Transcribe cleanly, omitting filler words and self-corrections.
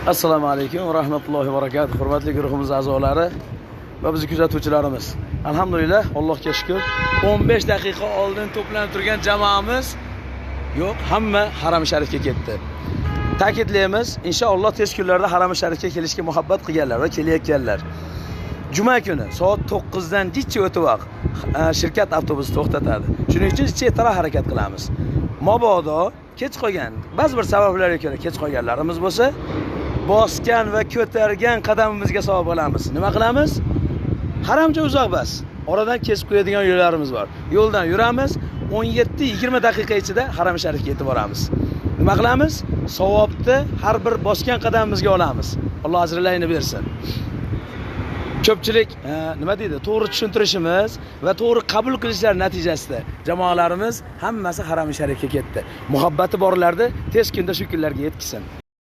Assalomu alaykum va rahmatullohi va barakatuh. Hurmatli guruhimiz a'zolari va bizni kuzatuvchilarimiz. Alhamdulillah, Allohga shukr. 15 daqiqa oldin to'planib turgan jamoamiz yo'q, hamma Haram Sharifga ketdi. Ta'kidlaymiz, inshaalloh tez kunlarda Haram Sharifga kelishga muhabbat qilganlar va kelayotganlar. Juma kuni soat 9 dan jichcha o'tib vaqt shirkat avtobusi to'xtatadi. Shuning uchun chetara harakat qilamiz. Mabodo kech qolgan, ba'zi bir sabablarga ko'ra kech qolganlarimiz bo'lsa, bosgan va ko'targan qadamimizga savob olamiz. Nima qilamiz? Haramcha uzoq bas. Oradan kesib qo'yadigan yo'llarimiz bor. Yo'ldan yuramiz, 17-20 daqiqa ichida Haram Sharifga yetib boramiz. Nima qilamiz? Savobni har bir bosgan qadamimizga olamiz. Alloh ajrlarini bersin. Ko'pchilik nima deydi? To'g'ri tushuntirishimiz va to'g'ri qabul qilishlar natijasida jamoalarimiz hammasi Haram Sharifga ketdi. Muhabbati borlarni tez kunda shu kunlarga yetkazsin.